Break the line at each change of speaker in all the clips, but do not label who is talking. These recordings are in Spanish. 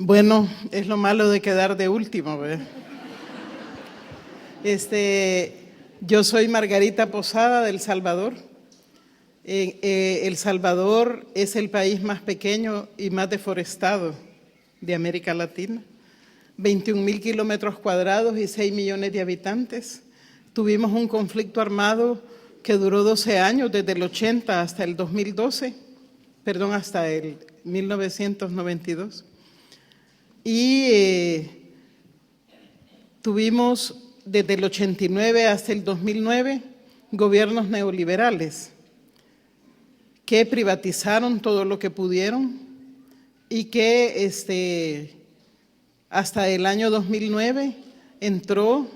Bueno, es lo malo de quedar de último, ¿verdad? Yo soy Margarita Posada de El Salvador. El Salvador es el país más pequeño y más deforestado de América Latina. 21,000 kilómetros cuadrados y 6 millones de habitantes. Tuvimos un conflicto armado que duró 12 años, desde el 80 hasta el 2012, hasta el 1992. Y tuvimos desde el 89 hasta el 2009 gobiernos neoliberales que privatizaron todo lo que pudieron y que hasta el año 2009 entró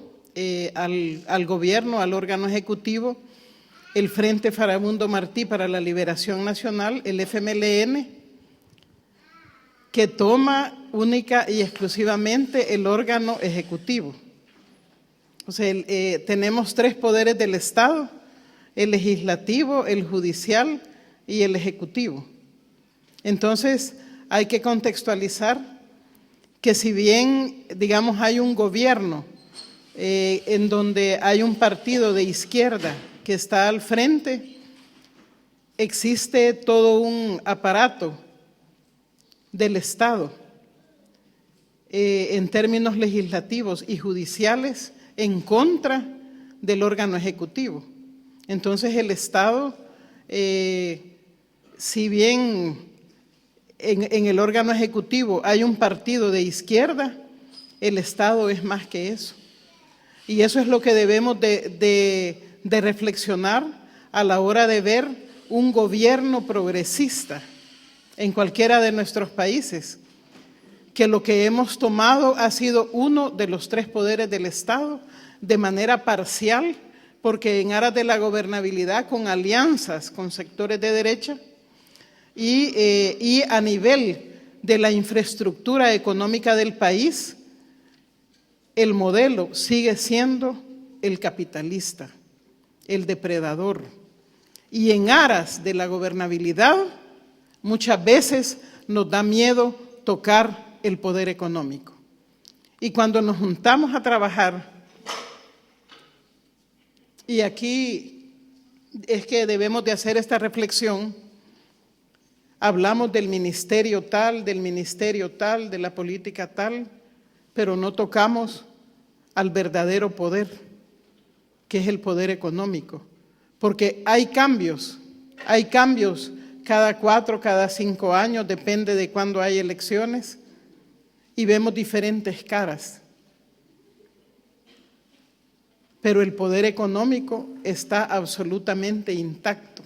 al gobierno, al órgano ejecutivo, el Frente Farabundo Martí para la Liberación Nacional, el FMLN, que toma única y exclusivamente el órgano ejecutivo. O sea, tenemos 3 poderes del Estado: el legislativo, el judicial y el ejecutivo. Entonces, hay que contextualizar que si bien, digamos, hay un gobierno en donde hay un partido de izquierda que está al frente, existe todo un aparato del Estado en términos legislativos y judiciales en contra del órgano ejecutivo. Entonces el Estado, si bien en el órgano ejecutivo hay un partido de izquierda, el Estado es más que eso. Y eso es lo que debemos de reflexionar a la hora de ver un gobierno progresista en cualquiera de nuestros países, que lo que hemos tomado ha sido uno de los 3 poderes del Estado de manera parcial, porque en aras de la gobernabilidad, con alianzas con sectores de derecha y a nivel de la infraestructura económica del país, el modelo sigue siendo el capitalista, el depredador. Y en aras de la gobernabilidad, muchas veces nos da miedo tocar el poder económico. Y cuando nos juntamos a trabajar, y aquí es que debemos de hacer esta reflexión, hablamos del ministerio tal, de la política tal, pero no tocamos al verdadero poder, que es el poder económico. Porque hay cambios cada 4, cada 5 años, depende de cuándo hay elecciones, y vemos diferentes caras. Pero el poder económico está absolutamente intacto.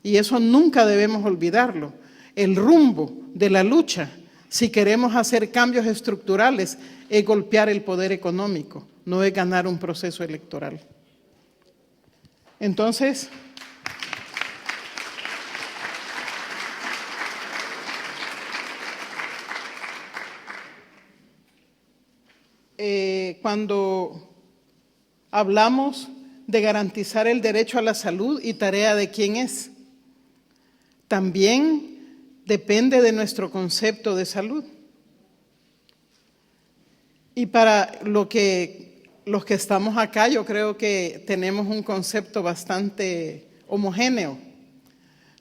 Y eso nunca debemos olvidarlo. El rumbo de la lucha, si queremos hacer cambios estructurales, es golpear el poder económico, no es ganar un proceso electoral. Entonces, cuando hablamos de garantizar el derecho a la salud y tarea de quién es, también depende de nuestro concepto de salud. Y para los que estamos acá, yo creo que tenemos un concepto bastante homogéneo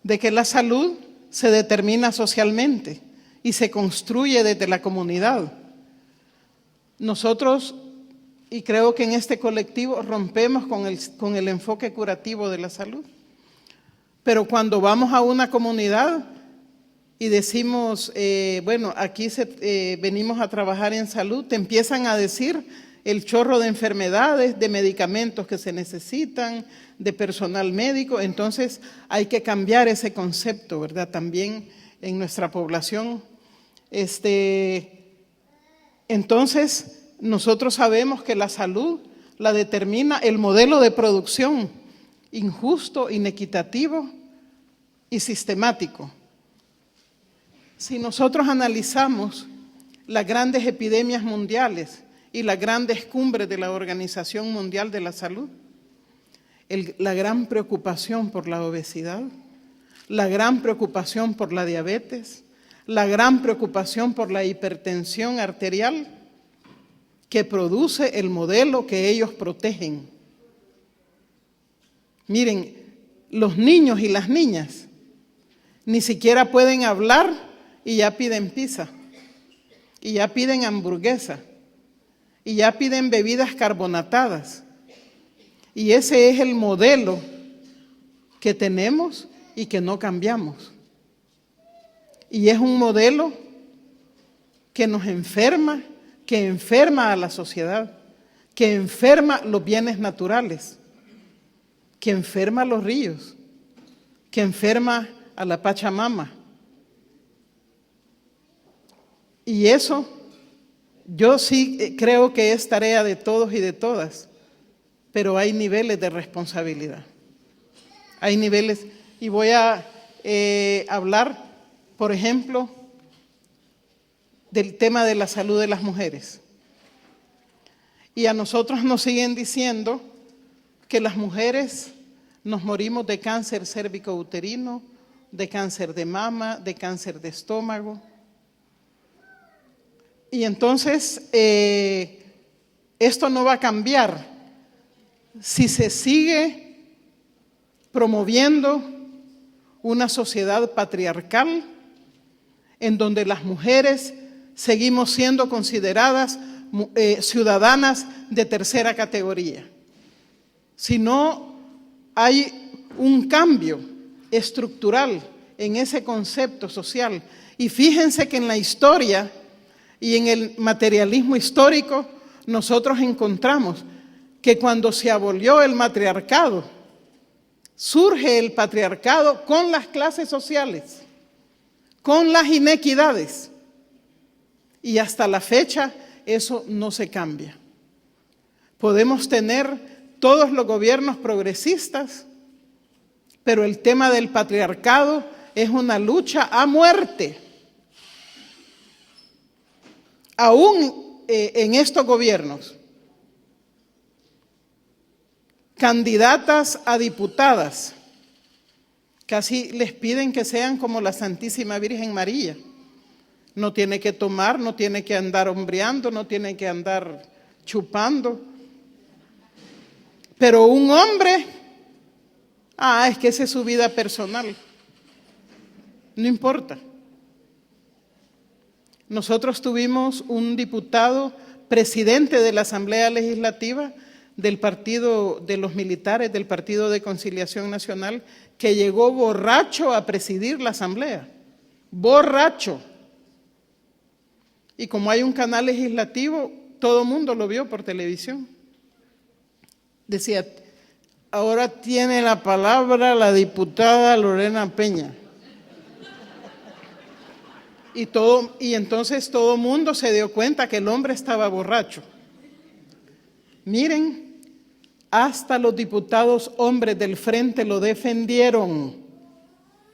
de que la salud se determina socialmente y se construye desde la comunidad. Nosotros, y creo que en este colectivo, rompemos con el enfoque curativo de la salud. Pero cuando vamos a una comunidad y decimos, bueno, aquí venimos a trabajar en salud, te empiezan a decir el chorro de enfermedades, de medicamentos que se necesitan, de personal médico. Entonces hay que cambiar ese concepto, ¿verdad? También en nuestra población. Entonces, nosotros sabemos que la salud la determina el modelo de producción injusto, inequitativo y sistemático. Si nosotros analizamos las grandes epidemias mundiales y las grandes cumbres de la Organización Mundial de la Salud, la gran preocupación por la obesidad, la gran preocupación por la diabetes, la gran preocupación por la hipertensión arterial que produce el modelo que ellos protegen. Miren, los niños y las niñas ni siquiera pueden hablar y ya piden pizza, y ya piden hamburguesa, y ya piden bebidas carbonatadas. Y ese es el modelo que tenemos y que no cambiamos. Y es un modelo que nos enferma, que enferma a la sociedad, que enferma los bienes naturales, que enferma los ríos, que enferma a la Pachamama. Y eso yo sí creo que es tarea de todos y de todas, pero hay niveles de responsabilidad. Hay niveles, y voy a hablar, por ejemplo, del tema de la salud de las mujeres. Y a nosotros nos siguen diciendo que las mujeres nos morimos de cáncer cérvico-uterino, de cáncer de mama, de cáncer de estómago. Y entonces, esto no va a cambiar si se sigue promoviendo una sociedad patriarcal en donde las mujeres seguimos siendo consideradas ciudadanas de tercera categoría. Si no hay un cambio estructural en ese concepto social, y fíjense que en la historia y en el materialismo histórico nosotros encontramos que cuando se abolió el matriarcado, surge el patriarcado con las clases sociales, con las inequidades, y hasta la fecha eso no se cambia. Podemos tener todos los gobiernos progresistas, pero el tema del patriarcado es una lucha a muerte. Aún en estos gobiernos, candidatas a diputadas casi les piden que sean como la Santísima Virgen María. No tiene que tomar, no tiene que andar hombreando, no tiene que andar chupando. Pero un hombre, es que esa es su vida personal. No importa. Nosotros tuvimos un diputado presidente de la Asamblea Legislativa del Partido de los Militares, del Partido de Conciliación Nacional, que llegó borracho a presidir la Asamblea. Borracho. Y como hay un canal legislativo, todo el mundo lo vio por televisión. Decía, ahora tiene la palabra la diputada Lorena Peña. Y entonces todo el mundo se dio cuenta que el hombre estaba borracho. Miren, hasta los diputados hombres del frente lo defendieron.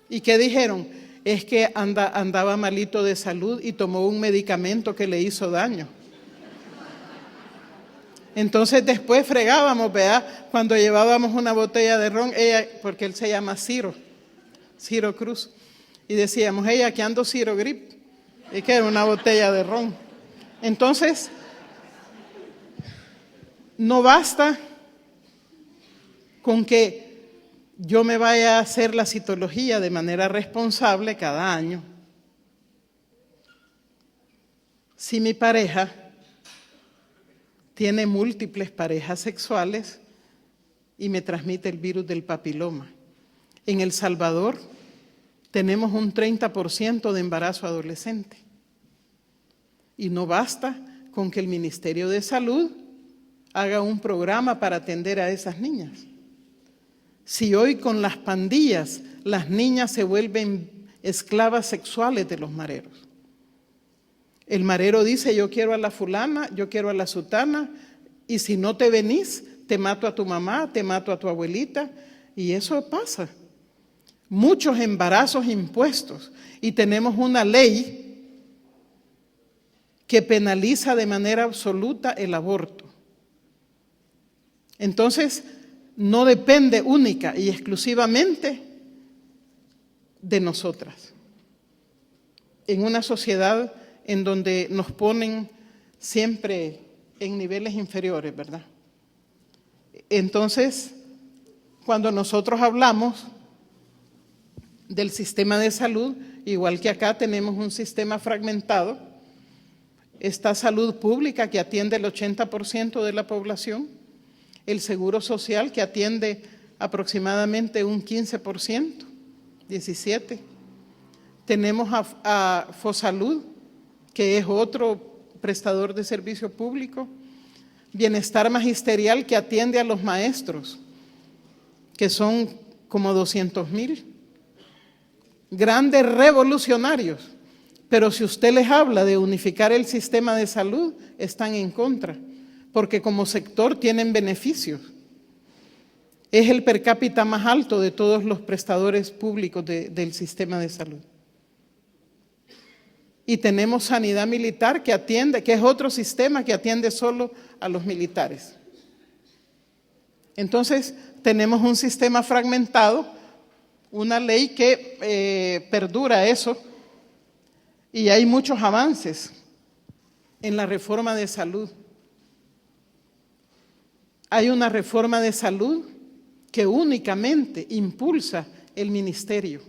¿Y qué dijeron? Es que andaba malito de salud y tomó un medicamento que le hizo daño. Entonces después fregábamos, ¿verdad? Cuando llevábamos una botella de ron, porque él se llama Ciro Cruz, y decíamos, aquí ando Ciro Grip, y que era una botella de ron. Entonces, no basta con que yo me vaya a hacer la citología de manera responsable cada año. Si mi pareja tiene múltiples parejas sexuales y me transmite el virus del papiloma. En El Salvador tenemos un 30% de embarazo adolescente. Y no basta con que el Ministerio de Salud haga un programa para atender a esas niñas. Si hoy con las pandillas las niñas se vuelven esclavas sexuales de los mareros. El marero dice, yo quiero a la fulana, yo quiero a la sutana, y si no te venís, te mato a tu mamá, te mato a tu abuelita, y eso pasa. Muchos embarazos impuestos, y tenemos una ley que penaliza de manera absoluta el aborto. Entonces, no depende única y exclusivamente de nosotras. en una sociedad en donde nos ponen siempre en niveles inferiores, ¿verdad? Entonces, cuando nosotros hablamos del sistema de salud, igual que acá tenemos un sistema fragmentado, está salud pública que atiende el 80% de la población, el seguro social que atiende aproximadamente un 15%, 17%. Tenemos a Fosalud, que es otro prestador de servicio público, Bienestar Magisterial que atiende a los maestros, que son como 200,000, grandes revolucionarios, pero si usted les habla de unificar el sistema de salud, están en contra, porque como sector tienen beneficios. Es el per cápita más alto de todos los prestadores públicos del sistema de salud. Y tenemos sanidad militar que atiende, que es otro sistema que atiende solo a los militares. Entonces, tenemos un sistema fragmentado, una ley que perdura eso, y hay muchos avances en la reforma de salud. Hay una reforma de salud que únicamente impulsa el ministerio.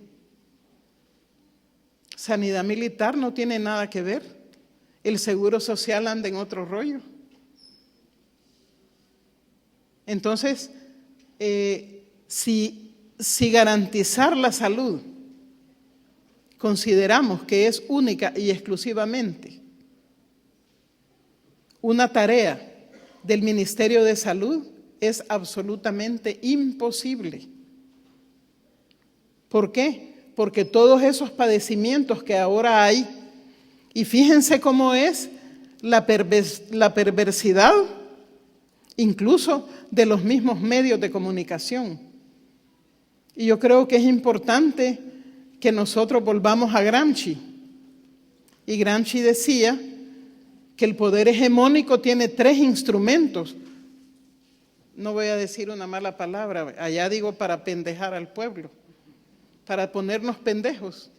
Sanidad militar no tiene nada que ver. El seguro social anda en otro rollo. Entonces, si garantizar la salud consideramos que es única y exclusivamente una tarea del Ministerio de Salud, es absolutamente imposible. ¿Por qué? Porque todos esos padecimientos que ahora hay, y fíjense cómo es la perversidad incluso de los mismos medios de comunicación. Y yo creo que es importante que nosotros volvamos a Gramsci. Y Gramsci decía que el poder hegemónico tiene 3 instrumentos. No voy a decir una mala palabra, allá digo para pendejar al pueblo, para ponernos pendejos.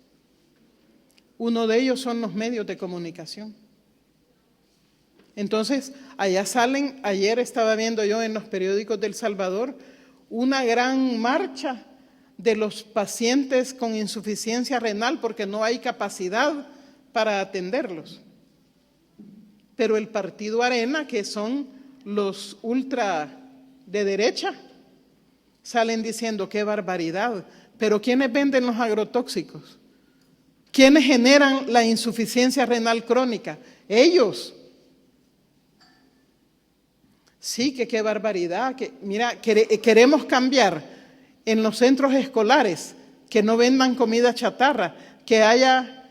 Uno de ellos son los medios de comunicación. Entonces, allá salen, ayer estaba viendo yo en los periódicos de El Salvador, una gran marcha de los pacientes con insuficiencia renal porque no hay capacidad para atenderlos. Pero el partido Arena, que son los ultra de derecha, salen diciendo qué barbaridad. Pero ¿quiénes venden los agrotóxicos? ¿Quiénes generan la insuficiencia renal crónica? Ellos. Sí, que qué barbaridad. Que, mira, queremos cambiar en los centros escolares que no vendan comida chatarra, que haya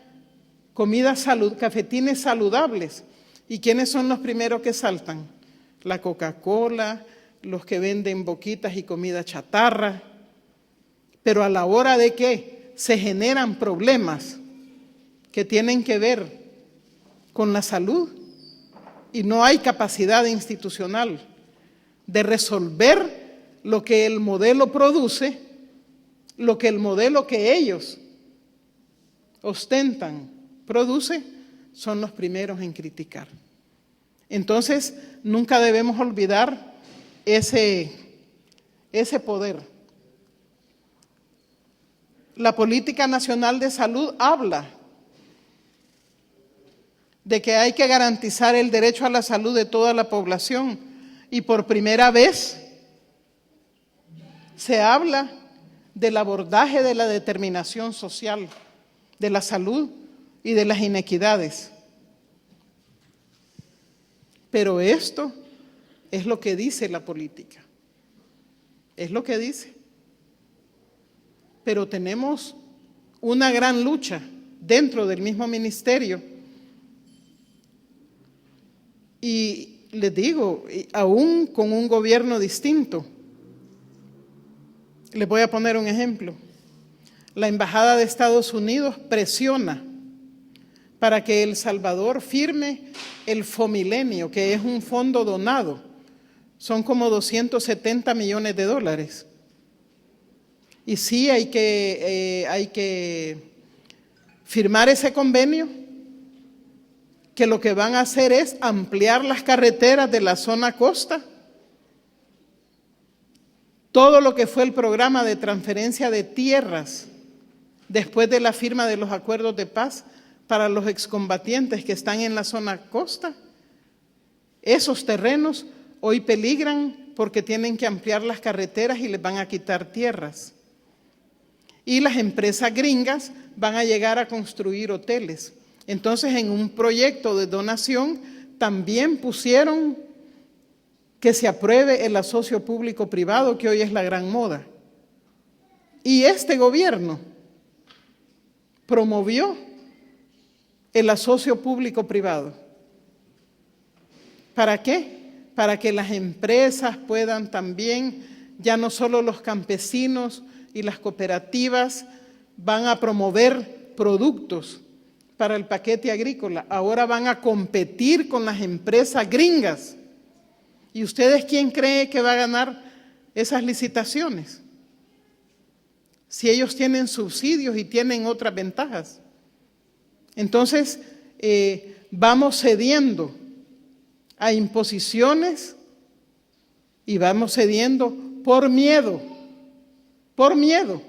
cafetines saludables. ¿Y quiénes son los primeros que saltan? La Coca-Cola, los que venden boquitas y comida chatarra. Pero a la hora de que se generan problemas que tienen que ver con la salud y no hay capacidad institucional de resolver lo que el modelo produce, lo que el modelo que ellos ostentan produce, son los primeros en criticar. Entonces, nunca debemos olvidar ese poder. La Política Nacional de Salud habla de que hay que garantizar el derecho a la salud de toda la población y por primera vez se habla del abordaje de la determinación social, de la salud y de las inequidades. Pero esto es lo que dice la política, es lo que dice. Pero tenemos una gran lucha dentro del mismo ministerio. Y les digo, aún con un gobierno distinto, les voy a poner un ejemplo. La Embajada de Estados Unidos presiona para que El Salvador firme el Fomilenio, que es un fondo donado. Son como $270 millones. Y sí hay que firmar ese convenio, que lo que van a hacer es ampliar las carreteras de la zona costa. Todo lo que fue el programa de transferencia de tierras después de la firma de los acuerdos de paz para los excombatientes que están en la zona costa, esos terrenos hoy peligran porque tienen que ampliar las carreteras y les van a quitar tierras. Y las empresas gringas van a llegar a construir hoteles. Entonces, en un proyecto de donación también pusieron que se apruebe el asocio público-privado, que hoy es la gran moda. Y este gobierno promovió el asocio público-privado. ¿Para qué? Para que las empresas puedan también, ya no solo los campesinos y las cooperativas van a promover productos para el paquete agrícola, ahora van a competir con las empresas gringas. ¿Y ustedes quién cree que va a ganar esas licitaciones? Si ellos tienen subsidios y tienen otras ventajas. Entonces, vamos cediendo a imposiciones y vamos cediendo por miedo. Por miedo.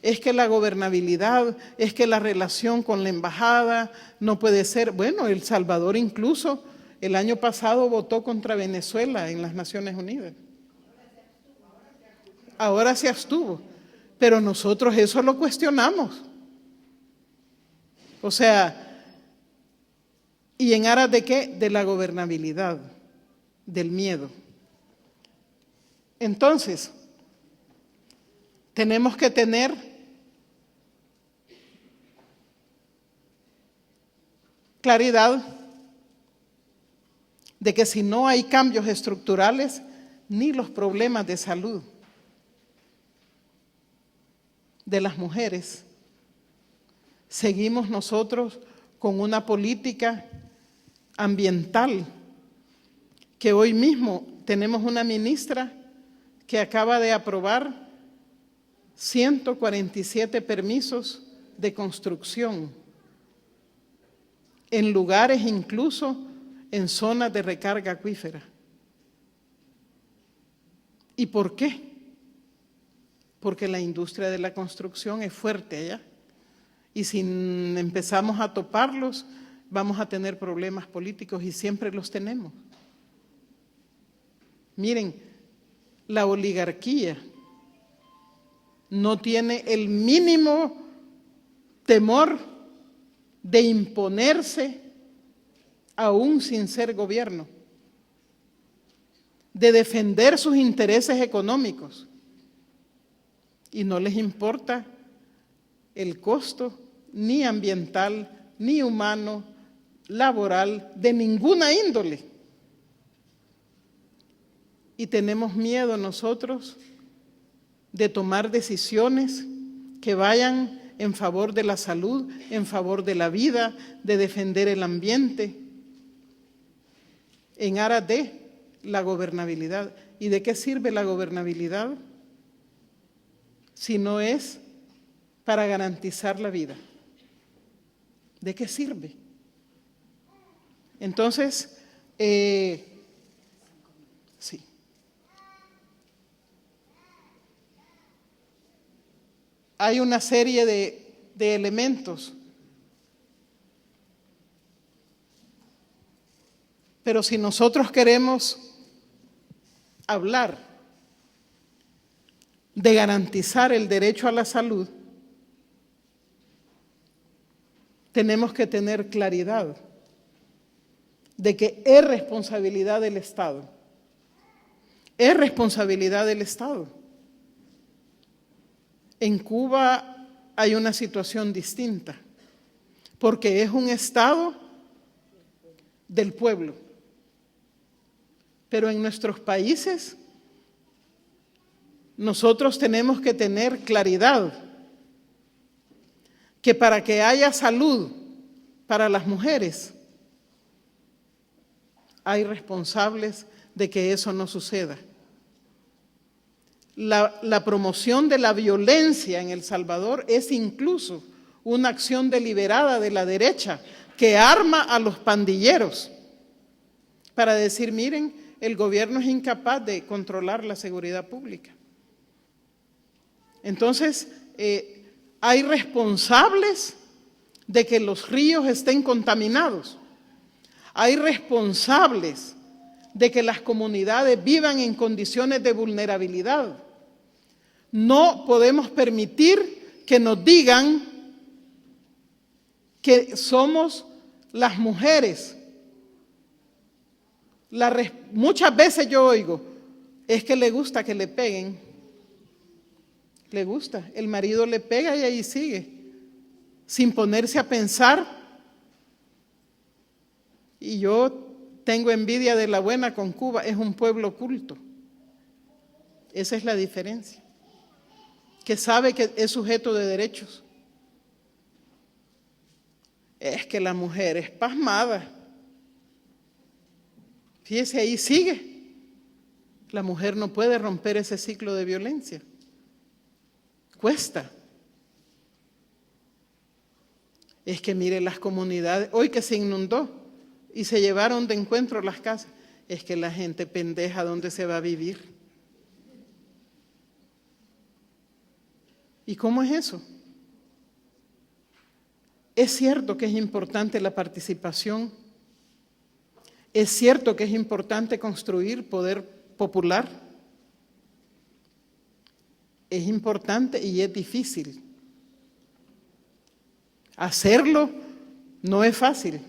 Es que la gobernabilidad, es que la relación con la embajada no puede ser. Bueno, El Salvador incluso el año pasado votó contra Venezuela en las Naciones Unidas. Ahora se abstuvo. Pero nosotros eso lo cuestionamos. O sea, ¿y en aras de qué? De la gobernabilidad, del miedo. Entonces, tenemos que tener claridad de que si no hay cambios estructurales, ni los problemas de salud de las mujeres, seguimos nosotros con una política ambiental que hoy mismo tenemos una ministra que acaba de aprobar 147 permisos de construcción en lugares incluso en zonas de recarga acuífera. ¿Y por qué? Porque la industria de la construcción es fuerte allá. Y si empezamos a toparlos, vamos a tener problemas políticos y siempre los tenemos. Miren, la oligarquía no tiene el mínimo temor de imponerse aún sin ser gobierno, de defender sus intereses económicos y no les importa el costo ni ambiental, ni humano, laboral, de ninguna índole. Y tenemos miedo nosotros de tomar decisiones que vayan en favor de la salud, en favor de la vida, de defender el ambiente, en aras de la gobernabilidad. ¿Y de qué sirve la gobernabilidad si no es para garantizar la vida? ¿De qué sirve? Entonces, sí. Hay una serie de elementos, pero si nosotros queremos hablar de garantizar el derecho a la salud, tenemos que tener claridad de que es responsabilidad del Estado. Es responsabilidad del Estado. En Cuba hay una situación distinta, porque es un Estado del pueblo. Pero en nuestros países, nosotros tenemos que tener claridad que para que haya salud para las mujeres, hay responsables de que eso no suceda. La promoción de la violencia en El Salvador es incluso una acción deliberada de la derecha que arma a los pandilleros para decir, miren, el gobierno es incapaz de controlar la seguridad pública. Entonces, hay responsables de que los ríos estén contaminados. Hay responsables de que las comunidades vivan en condiciones de vulnerabilidad. No podemos permitir que nos digan que somos las mujeres. Muchas veces yo oigo, es que le gusta que le peguen. Le gusta, el marido le pega y ahí sigue, sin ponerse a pensar. Y yo tengo envidia de la buena con Cuba, es un pueblo culto. Esa es la diferencia, que sabe que es sujeto de derechos. Es que la mujer es pasmada. Fíjese, ahí sigue. La mujer no puede romper ese ciclo de violencia. Cuesta. Es que mire las comunidades, hoy que se inundó y se llevaron de encuentro las casas, es que la gente pendeja, ¿dónde se va a vivir? ¿Y cómo es eso? Es cierto que es importante la participación, es cierto que es importante construir poder popular, es importante y es difícil. Hacerlo no es fácil.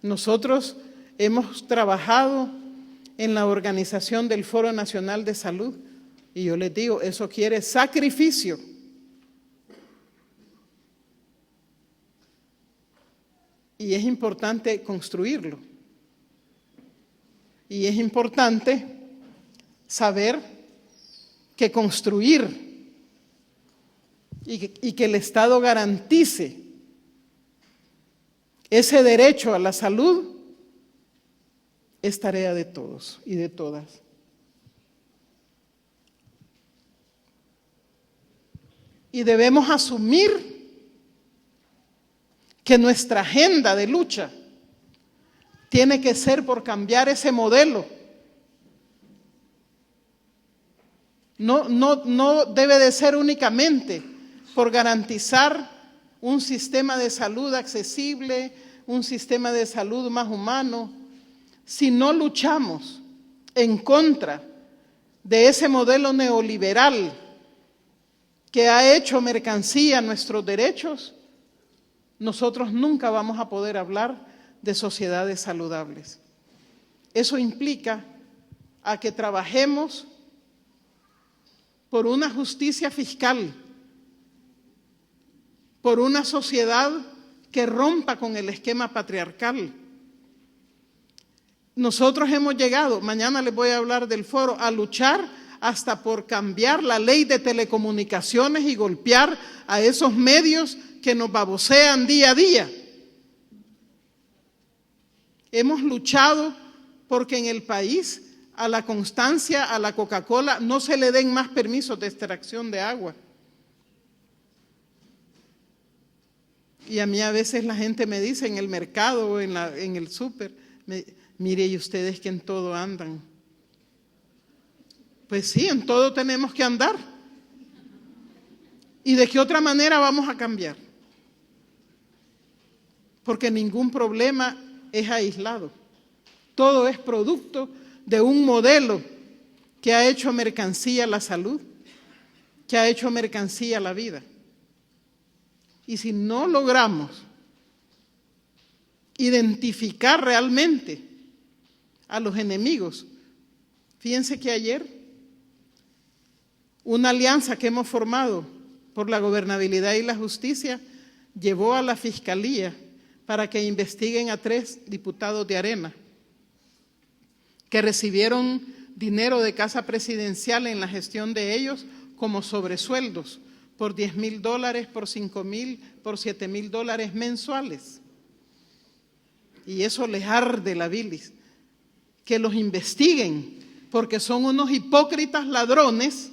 Nosotros hemos trabajado en la organización del Foro Nacional de Salud y yo les digo, eso quiere sacrificio. Y es importante construirlo. Y es importante saber que construir y que el Estado garantice ese derecho a la salud es tarea de todos y de todas. Y debemos asumir que nuestra agenda de lucha tiene que ser por cambiar ese modelo. No debe de ser únicamente por garantizar un sistema de salud accesible, un sistema de salud más humano. Si no luchamos en contra de ese modelo neoliberal que ha hecho mercancía nuestros derechos, nosotros nunca vamos a poder hablar de sociedades saludables. Eso implica a que trabajemos por una justicia fiscal, por una sociedad que rompa con el esquema patriarcal. Nosotros hemos llegado, mañana les voy a hablar del foro, a luchar hasta por cambiar la ley de telecomunicaciones y golpear a esos medios que nos babosean día a día. Hemos luchado porque en el país a la Constancia, a la Coca-Cola, no se le den más permisos de extracción de agua. Y a mí a veces la gente me dice en el mercado o en el súper, mire, y ustedes que en todo andan. Pues sí, en todo tenemos que andar. ¿Y de qué otra manera vamos a cambiar? Porque ningún problema es aislado. Todo es producto de un modelo que ha hecho mercancía la salud, que ha hecho mercancía la vida. Y si no logramos identificar realmente a los enemigos, fíjense que ayer una alianza que hemos formado por la gobernabilidad y la justicia llevó a la Fiscalía para que investiguen a 3 diputados de Arena que recibieron dinero de Casa Presidencial en la gestión de ellos como sobresueldos por $10,000, por $5,000, por $7,000 mensuales. Y eso les arde la bilis. Que los investiguen, porque son unos hipócritas ladrones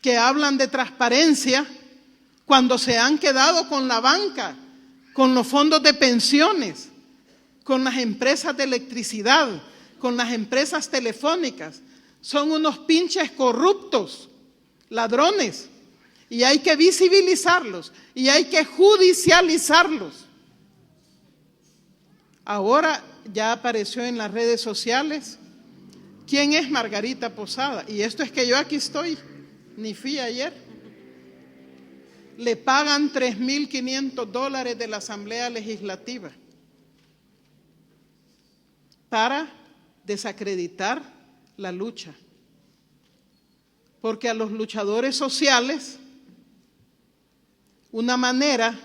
que hablan de transparencia cuando se han quedado con la banca, con los fondos de pensiones, con las empresas de electricidad, con las empresas telefónicas. Son unos pinches corruptos, ladrones, y hay que visibilizarlos y hay que judicializarlos. Ahora ya apareció en las redes sociales quién es Margarita Posada, y esto es que yo aquí estoy, ni fui ayer. Le pagan $3,500 de la Asamblea Legislativa para desacreditar la lucha. Porque a los luchadores sociales, una manera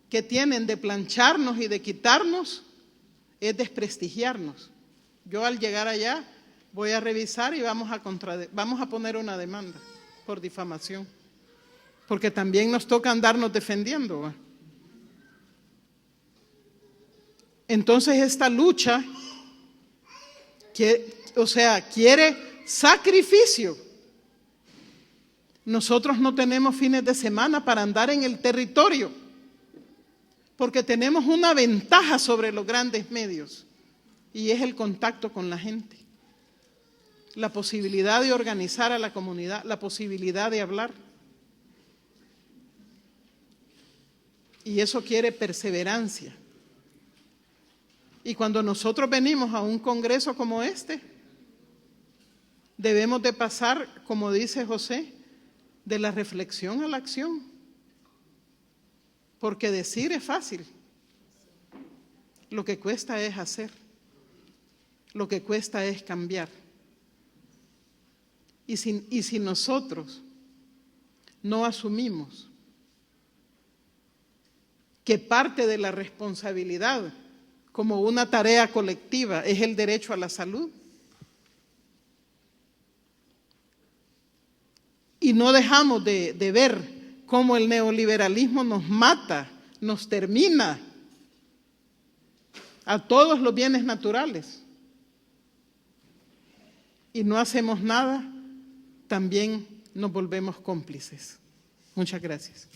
que tienen de plancharnos y de quitarnos es desprestigiarnos. Yo al llegar allá voy a revisar y vamos a poner una demanda por difamación. Porque también nos toca andarnos defendiendo, ¿va? Entonces esta lucha, quiere sacrificio. Nosotros no tenemos fines de semana para andar en el territorio, porque tenemos una ventaja sobre los grandes medios, y es el contacto con la gente, la posibilidad de organizar a la comunidad, la posibilidad de hablar. Y eso quiere perseverancia. Y cuando nosotros venimos a un congreso como este, debemos de pasar, como dice José, de la reflexión a la acción. Porque decir es fácil. Lo que cuesta es hacer. Lo que cuesta es cambiar. Y si nosotros no asumimos que parte de la responsabilidad como una tarea colectiva es el derecho a la salud, y no dejamos de ver cómo el neoliberalismo nos mata, nos termina a todos los bienes naturales, y no hacemos nada, también nos volvemos cómplices. Muchas gracias.